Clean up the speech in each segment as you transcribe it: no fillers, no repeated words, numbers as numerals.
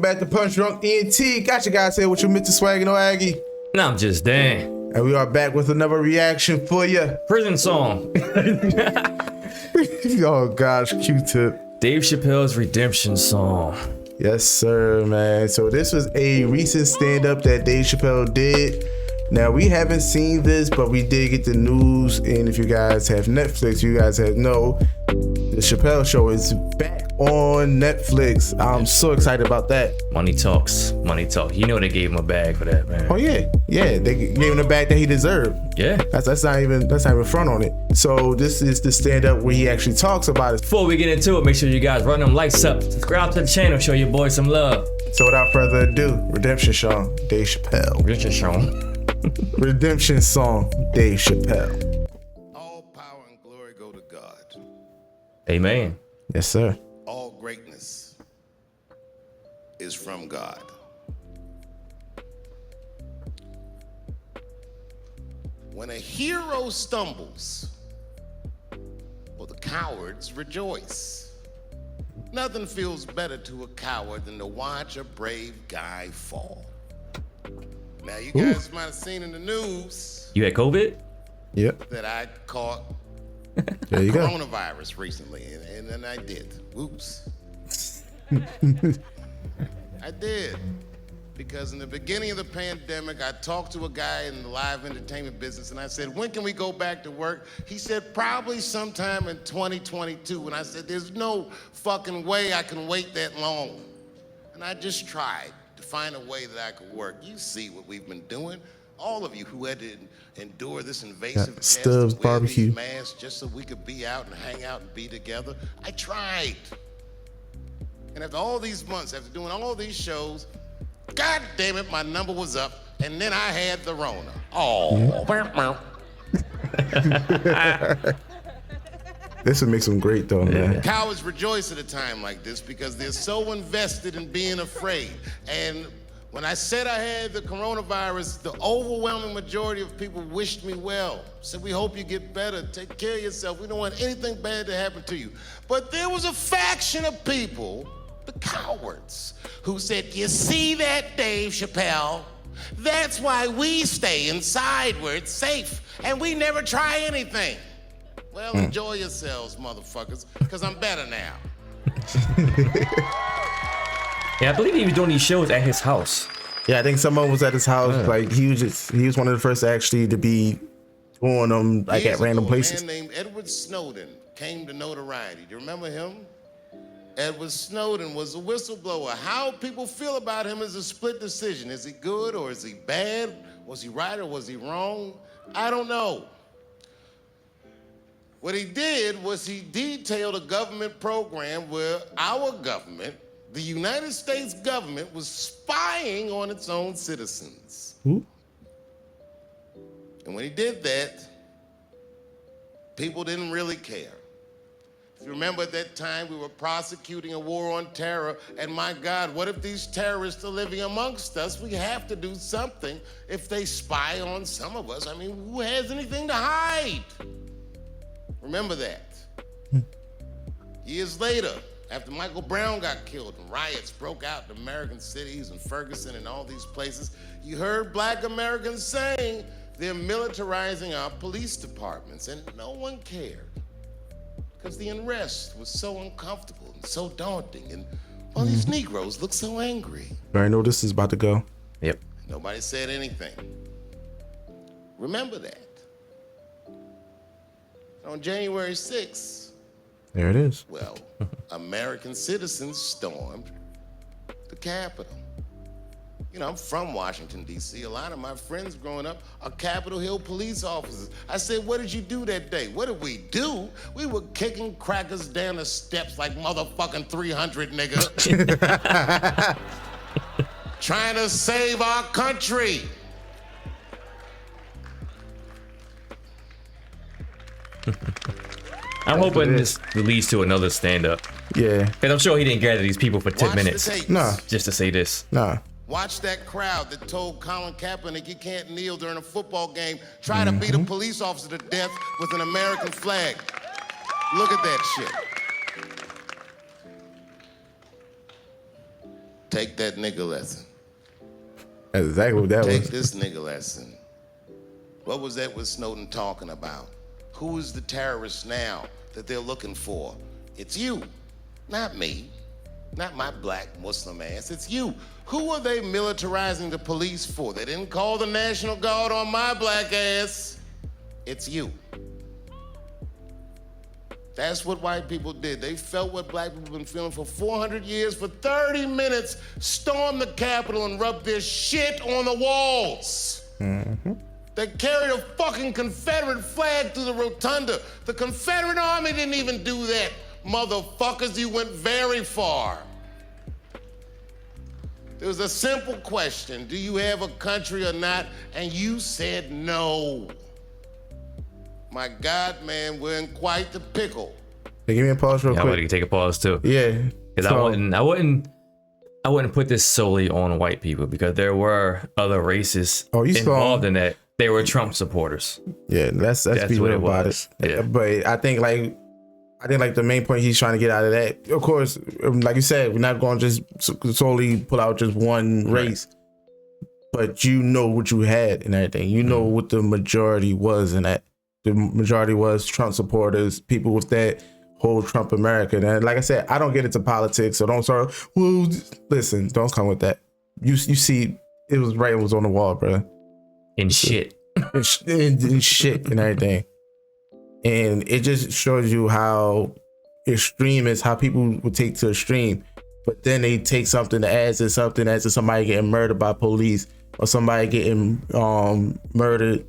welcome back to PunchDrunk ENT. Got you guys here with your Mr. Swaggy No Aggie. And I'm just Dan. And we are back with another reaction for you. Prison song. Oh gosh, Q-tip. Dave Chappelle's redemption song. Yes, sir, man. So this was a recent stand-up that Dave Chappelle did. Now, we haven't seen this, but we did get the news. And if you guys have Netflix, you guys know the Chappelle Show is back on Netflix. I'm so excited about that. Money talks. Money talk. You know they gave him a bag for that, man. Oh yeah, they gave him the bag that he deserved. Yeah. That's not even front on it. So this is the stand-up where he actually talks about it. Before we get into it, make sure you guys run them lights up. Subscribe to the channel. Show your boy some love. So without further ado, Redemption Song, Dave Chappelle. Redemption song. Redemption Song, Dave Chappelle. All power and glory go to God. Amen. Yes, sir. All greatness is from God. When a hero stumbles, well, the cowards rejoice. Nothing feels better to a coward than to watch a brave guy fall. Now, you guys might have seen in the news. You had COVID? Yep. That I caught There you go. coronavirus recently, and then I did. Whoops. I did. Because in the beginning of the pandemic, I talked to a guy in the live entertainment business, and I said, when can we go back to work? He said, probably sometime in 2022. And I said, there's no fucking way I can wait that long. And I just tried to find a way that I could work. You see what we've been doing. All of you who had to endure this invasive test Stubbs to wear barbecue. these masks just so we could be out and hang out and be together. I tried. And after all these months, after doing all these shows, God damn it, my number was up, and then I had the Rona. Oh. This would make some great though, man. Cowards rejoice at a time like this because they're so invested in being afraid. And when I said I had the coronavirus, the overwhelming majority of people wished me well. Said, we hope you get better, take care of yourself. We don't want anything bad to happen to you. But there was a faction of people, the cowards, who said, you see that, Dave Chappelle? That's why we stay inside where it's safe, and we never try anything. Well, enjoy yourselves, motherfuckers, because I'm better now. Yeah, I believe he was doing these shows at his house. Yeah, I think someone was at his house. Like he was one of the first actually to be doing them like Years at random ago, places. A man named Edward Snowden came to notoriety. Do you remember him? Edward Snowden was a whistleblower. How people feel about him is a split decision. Is he good or is he bad? Was he right or was he wrong? I don't know. What he did was he detailed a government program where our government, the United States government, was spying on its own citizens. Ooh. And when he did that, people didn't really care. If you remember at that time, we were prosecuting a war on terror, and my God, what if these terrorists are living amongst us? We have to do something if they spy on some of us. I mean, who has anything to hide? Remember that. Years later, after Michael Brown got killed and riots broke out in American cities and Ferguson and all these places, you heard black Americans saying they're militarizing our police departments, and no one cared. Because the unrest was so uncomfortable and so daunting, and all these Negroes look so angry. I know this is about to go. Yep. Nobody said anything. Remember that. On January 6th, There it is. well, American citizens stormed the Capitol. You know, I'm from Washington, D.C. A lot of my friends growing up are Capitol Hill police officers. I said, what did you do that day? What did we do? We were kicking crackers down the steps like motherfucking 300 niggas. Trying to save our country. I'm hoping this leads to another stand-up. Yeah. Because I'm sure he didn't gather these people for 10 Watch minutes the tapes. Nah. just to say this. Nah. Watch that crowd that told Colin Kaepernick he can't kneel during a football game, try to beat a police officer to death with an American flag. Look at that shit. Take that nigga lesson. That's exactly what that Take was. this nigga lesson. What was that with Snowden talking about? Who is the terrorist now that they're looking for? It's you, not me, not my black Muslim ass. It's you. Who are they militarizing the police for? They didn't call the National Guard on my black ass. It's you. That's what white people did. They felt what black people have been feeling for 400 years. For 30 minutes, stormed the Capitol and rubbed their shit on the walls. Mm-hmm. They carried a fucking Confederate flag through the rotunda. The Confederate Army didn't even do that. Motherfuckers, you went very far. There was a simple question. Do you have a country or not? And you said no. My God, man, we're in quite the pickle. Hey, give me a pause real Yeah, I quick. want to take a pause too. Yeah. Because I wouldn't put this solely on white people, because there were other races involved in that. They were Trump supporters. Yeah, that's be what real it about was. it. Yeah. But I think like the main point he's trying to get out of that, of course, like you said, we're not going to just solely pull out just one race, but you know what you had and everything. You know what the majority was in that. The majority was Trump supporters, people with that whole Trump America. And like I said, I don't get into politics, so don't start. Well, listen, don't come with that. You see, it was right. It was on the wall, bro. And shit. And shit and everything. And it just shows you how extreme is, how people would take to extreme, but then they take something that adds to somebody getting murdered by police or somebody getting murdered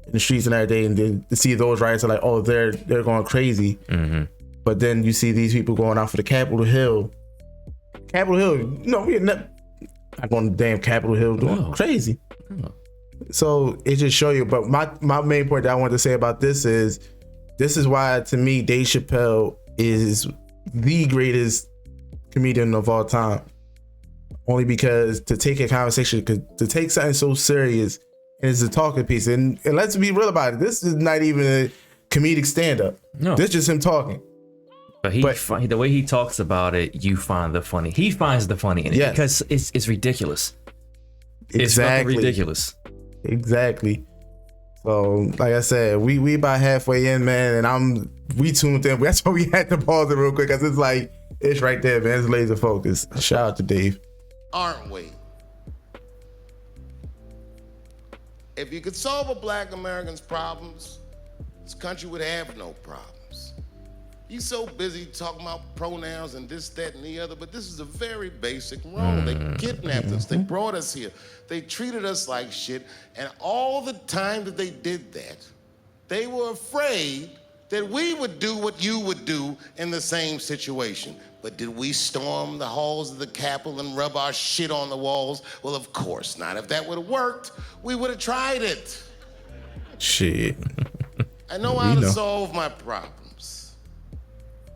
in the streets and everything, and then to see those riots are like, oh, they're going crazy. Mm-hmm. But then you see these people going out for the Capitol Hill. No, we're not going to damn Capitol Hill doing crazy. No. So it just show you. But my main point that I wanted to say about this is why, to me, Dave Chappelle is the greatest comedian of all time. Only because to take a conversation, to take something so serious, and it's a talking piece. And let's be real about it. This is not even a comedic stand-up. No. This is just him talking. But the way he talks about it, you find the funny. He finds the funny in it because it's ridiculous. Exactly. It's fucking ridiculous. Exactly. So, like I said, we about halfway in, man, and we tuned in. That's why we had to pause it real quick, because it's like, it's right there, man. It's laser focus. Shout out to Dave. Aren't we? If you could solve a black American's problems, this country would have no problems. You're so busy talking about pronouns and this, that, and the other, but this is a very basic wrong. They kidnapped us. They brought us here. They treated us like shit. And all the time that they did that, they were afraid that we would do what you would do in the same situation. But did we storm the halls of the Capitol and rub our shit on the walls? Well, of course not. If that would have worked, we would have tried it. Shit. I know how to solve my problems.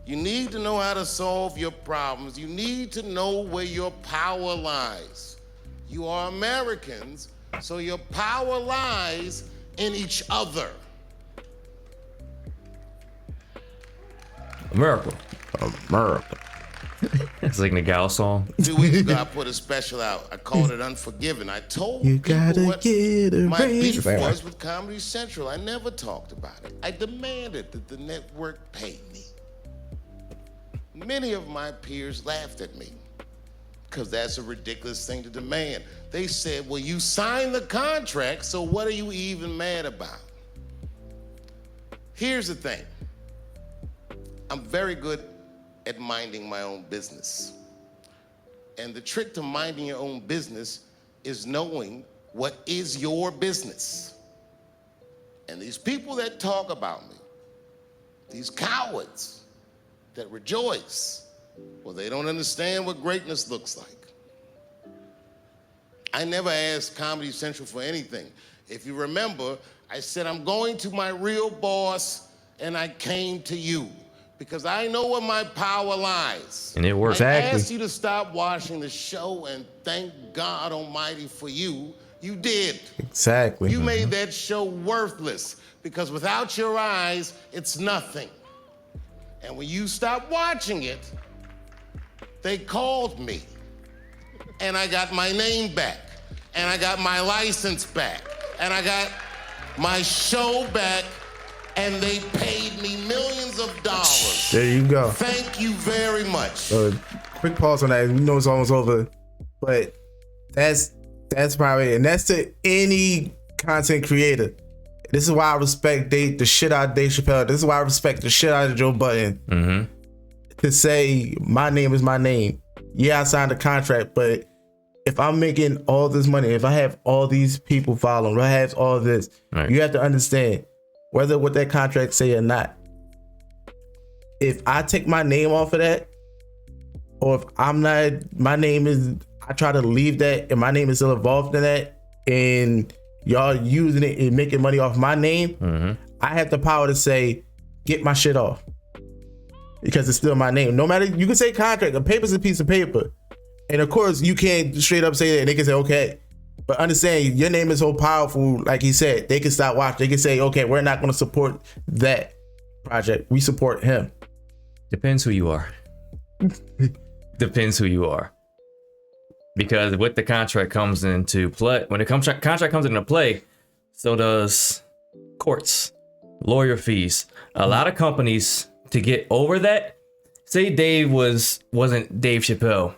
You need to know how to solve your problems. You need to know where your power lies. You are Americans, so your power lies in each other. America. It's like Nagao song. 2 weeks ago, I put a special out. I called it Unforgiven. I told you people what my beef raise. was with Comedy Central. I never talked about it. I demanded that the network pay me. Many of my peers laughed at me, because that's a ridiculous thing to demand. They said, well, you signed the contract, so what are you even mad about? Here's the thing. I'm very good at minding my own business. And the trick to minding your own business is knowing what is your business. And these people that talk about me, these cowards that rejoice, well, they don't understand what greatness looks like. I never asked Comedy Central for anything. If you remember, I said, I'm going to my real boss, and I came to you, because I know where my power lies. And it works. I asked you to stop watching the show, and thank God Almighty for you, you did. Exactly. You made that show worthless, because without your eyes, it's nothing. And when you stopped watching it, they called me. and I got my name back, and I got my license back, and I got my show back, and they paid me millions of dollars. There you go. Thank you very much. Quick pause on that. We know it's almost over, but that's probably, and that's to any content creator. This is why I respect the shit out of Dave Chappelle. This is why I respect the shit out of Joe Budden. Mm-hmm. To say my name is my name. Yeah, I signed a contract, but if I'm making all this money, if I have all these people following, if I have all this, right, you have to understand whether what that contract say or not. If I take my name off of that, or if I'm not, my name is, I try to leave that and my name is still involved in that, and y'all using it and making money off my name, mm-hmm, I have the power to say, get my shit off. Because it's still my name. No matter, you can say contract, a paper's a piece of paper. And of course, you can't straight up say that and they can say, okay. But understand, your name is so powerful, like he said, they can stop watching. They can say, okay, we're not going to support that project. We support him. Depends who you are. Depends who you are. Because with the contract comes into play, when the contract comes into play, so does courts, lawyer fees. A lot of companies, to get over that, say Dave wasn't Dave Chappelle.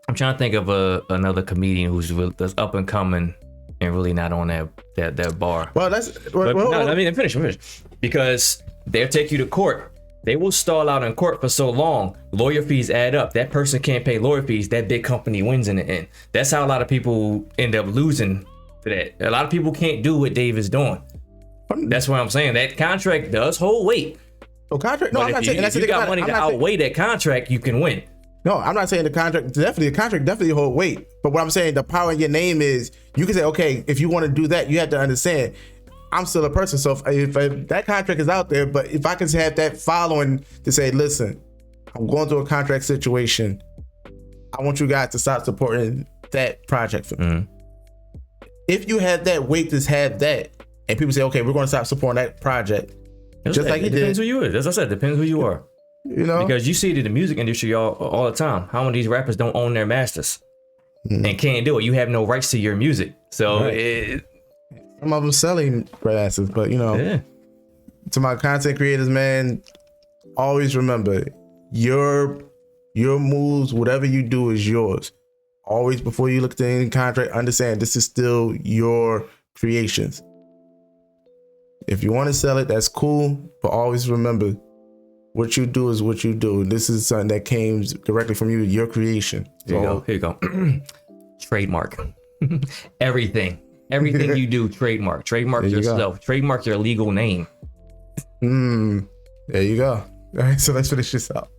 I'm trying to think of another comedian that's up and coming and really not on that bar. Well, that's let me finish. Because they'll take you to court. They will stall out in court for so long. Lawyer fees add up. That person can't pay lawyer fees. That big company wins in the end. That's how a lot of people end up losing to that. A lot of people can't do what Dave is doing. That's what I'm saying. That contract does hold weight. No contract. No, but I'm not saying. If you got money to outweigh that contract, you can win. No, I'm not saying the contract definitely hold weight. But what I'm saying, the power in your name is, you can say, okay, if you want to do that, you have to understand, I'm still a person. So if that contract is out there, but if I can have that following to say, listen, I'm going through a contract situation, I want you guys to stop supporting that project for me. Mm-hmm. If you have that weight to have that, and people say, okay, we're going to stop supporting that project, just like it depends who you is. As I said, depends who you are. You know, because you see it in the music industry all the time. How many of these rappers don't own their masters and can't do it? You have no rights to your music. So some of them selling masters, but you know, to my content creators, man, always remember your moves, whatever you do is yours. Always, before you look at any contract, understand this is still your creations. If you want to sell it, that's cool, but always remember, what you do is what you do. This is something that came directly from you, your creation. Here you go. Trademark. Everything you do, trademark yourself. Trademark your legal name. There you go. All right, so let's finish this up.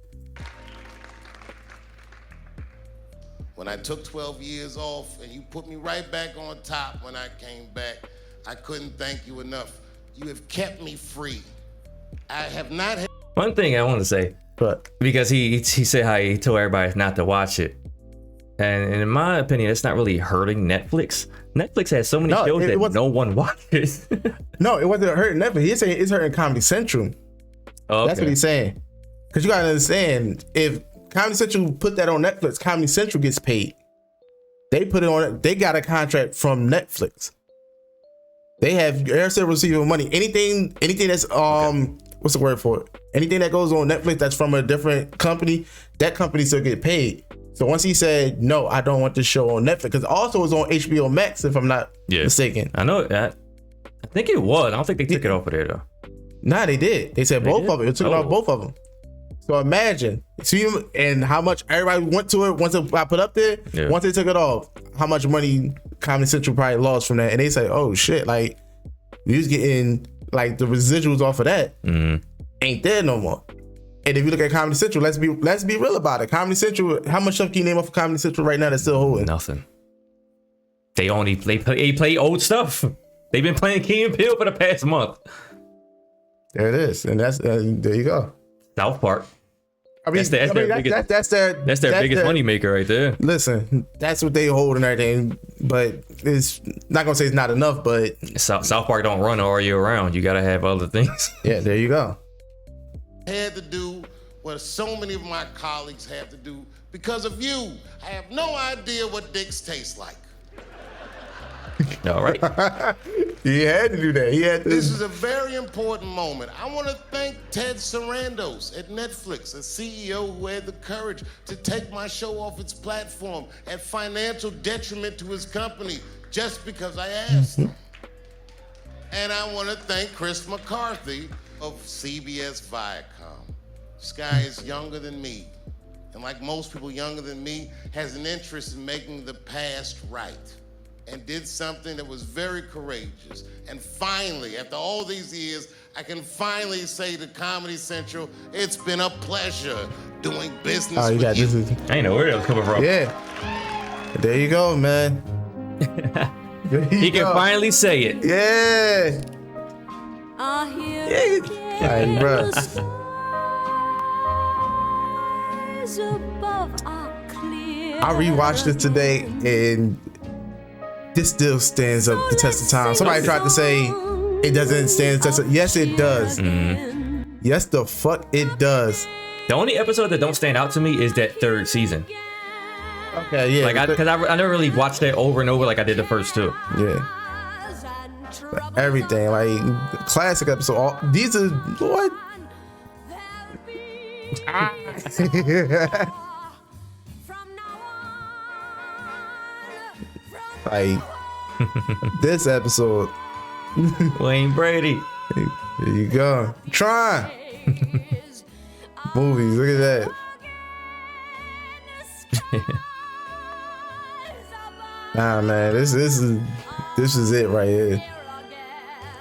When I took 12 years off and you put me right back on top when I came back, I couldn't thank you enough. You have kept me free. I have not had... One thing I want to say, but because he said how he told everybody not to watch it, and in my opinion, it's not really hurting Netflix. Netflix has so many shows that no one watches. No, it wasn't hurting Netflix. He's saying it's hurting Comedy Central. Okay. That's what he's saying. Because you gotta understand, if Comedy Central put that on Netflix, Comedy Central gets paid. They put it on. They got a contract from Netflix. They're still receiving money. Anything that's what's the word for it? Anything that goes on Netflix that's from a different company, that company still get paid. So once he said, no, I don't want this show on Netflix, because also it's on HBO Max, if I'm not mistaken. I know that. I think it was. I don't think they took it off of there though. Nah, they did. They said both of them. It took it off both of them. So imagine, see, and how much everybody went to it once it got put up there. Yeah. Once they took it off, how much money Comedy Central probably lost from that. And they say, oh shit, like we was getting like the residuals off of that ain't there no more. And if you look at Comedy Central, let's be real about it. Comedy Central, how much stuff can you name off of Comedy Central right now that's still holding? Nothing. They play old stuff. They've been playing Key and Peele for the past month. There it is, and that's there you go. South Park. I mean, that's their biggest moneymaker right there. Listen, that's what they hold and everything, but it's not gonna say it's not enough. But South Park don't run all year round. You gotta have other things. Yeah, there you go. Had to do what so many of my colleagues have to do Because of you, I have no idea what dicks taste like. All right. He had to do that. He had to. This is a very important moment. I want to thank Ted Sarandos at Netflix, a CEO who had the courage to take my show off its platform at financial detriment to his company just because I asked him. And I want to thank Chris McCarthy of CBS Viacom. This guy is younger than me, and like most people younger than me, has an interest in making the past right, and did something that was very courageous. And finally, after all these years, I can finally say to Comedy Central, it's been a pleasure doing business Oh, you with got you. this. I ain't know where that was coming from. Yeah. There you go, man. He can finally say it. Yeah. Like, bro. I rewatched it today, and this still stands up the test of time. Somebody tried to say it doesn't stand the test of. Yes, it does. Yes, the fuck it does. The only episode that don't stand out to me is that third season. Okay, yeah. Like, because I never really watched that over and over like I did the first two. Yeah. But everything, like classic episode. These are what? Like this episode. Wayne Brady. There you go. Try movies. Look at that. Nah, man. This is it right here.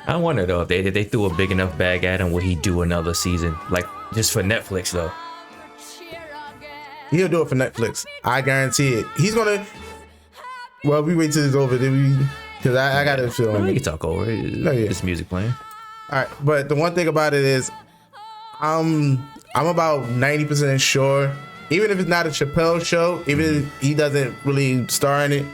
I wonder though if they threw a big enough bag at him, would he do another season? Like just for Netflix though. He'll do it for Netflix. I guarantee it. He's gonna. Well, we wait till it's over. Then because I got to feel. Well, we can talk over it. No, yeah. This music playing. All right, but the one thing about it is, I'm about 90% sure. Even if it's not a Chappelle show, even if he doesn't really star in it,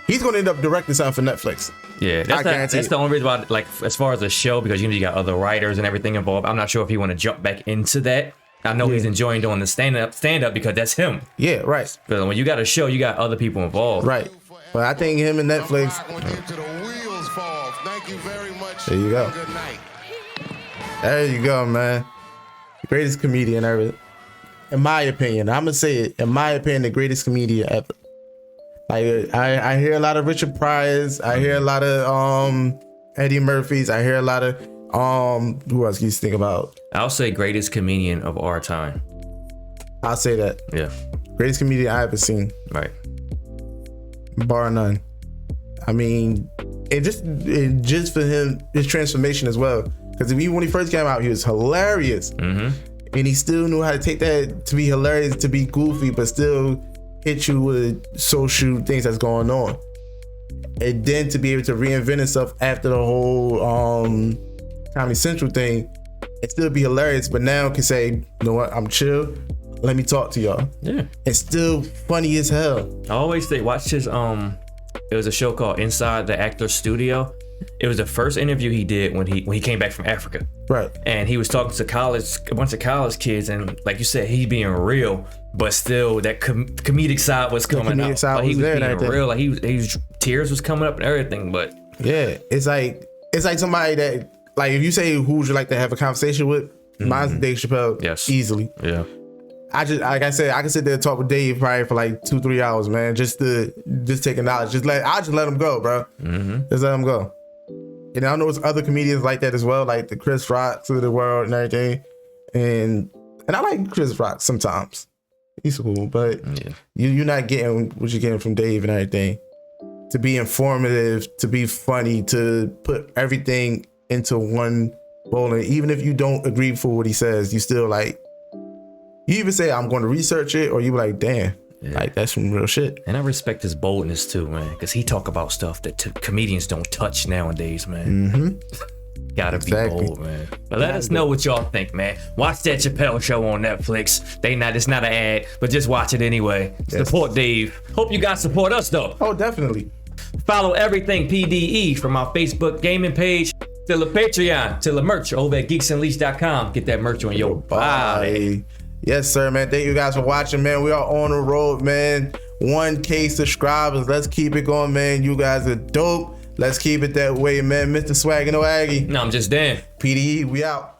he's gonna end up directing something for Netflix. Yeah, that's the only reason why, like, as far as the show, because you got other writers and everything involved. I'm not sure if he want to jump back into that. I know he's enjoying doing the stand up because that's him. Yeah, right. But when you got a show, you got other people involved. Right. But I think him and Netflix. Thank you very much. There you go. Good night. There you go, man. Greatest comedian ever. In my opinion, I'm gonna say it. In my opinion, the greatest comedian ever. Like I hear a lot of Richard Pryors. I hear a lot of Eddie Murphys. I hear a lot of who else can you think about? I'll say greatest comedian of our time. I'll say that. Yeah. Greatest comedian I ever seen. Right. Bar none. I mean, just for him, his transformation as well. Because when he first came out, he was hilarious. Mm-hmm. And he still knew how to take that to be hilarious, to be goofy, but still hit you with social things that's going on. And then to be able to reinvent himself after the whole Comedy Central thing and still be hilarious, but now can say, you know what, I'm chill. Let me talk to y'all. Yeah. It's still funny as hell. I always say, watch his, it was a show called Inside the Actor's Studio. It was the first interview he did when he came back from Africa. Right. And he was talking to a bunch of college kids, and like you said, he being real, but still that comedic side was coming out. Like he was being real. Like he was tears was coming up and everything. But yeah, it's like somebody that, like, if you say who would you like to have a conversation with, mine's Dave Chappelle. Yes. Easily. Yeah. I just, like I said, I can sit there and talk with Dave probably for like 2-3 hours, man. Just taking knowledge. I'll just let him go, bro. Mm-hmm. Just let him go. And I know there's other comedians like that as well, like the Chris Rocks of the world and everything. And I like Chris Rock sometimes. He's cool, but you're not getting what you're getting from Dave and everything. To be informative, to be funny, to put everything into one bowl. And even if you don't agree for what he says, you still like, you even say, I'm going to research it, or you be like, damn, like that's some real shit. And I respect his boldness too, man, because he talk about stuff that comedians don't touch nowadays, man. Mm-hmm. Gotta be bold, man. But let us know what y'all think, man. Watch that Chappelle show on Netflix. It's not an ad, but just watch it anyway. Yes. Support Dave. Hope you guys support us though. Oh, definitely. Follow everything P.D.E from our Facebook gaming page to the Patreon to the merch over at geeksunleashed.com. Get that merch on your body. Yes, sir, man. Thank you guys for watching, man. We are on the road, man. 1K subscribers. Let's keep it going, man. You guys are dope. Let's keep it that way, man. Mr. Swag and Waggy. No, I'm just Dan. P.D.E, we out.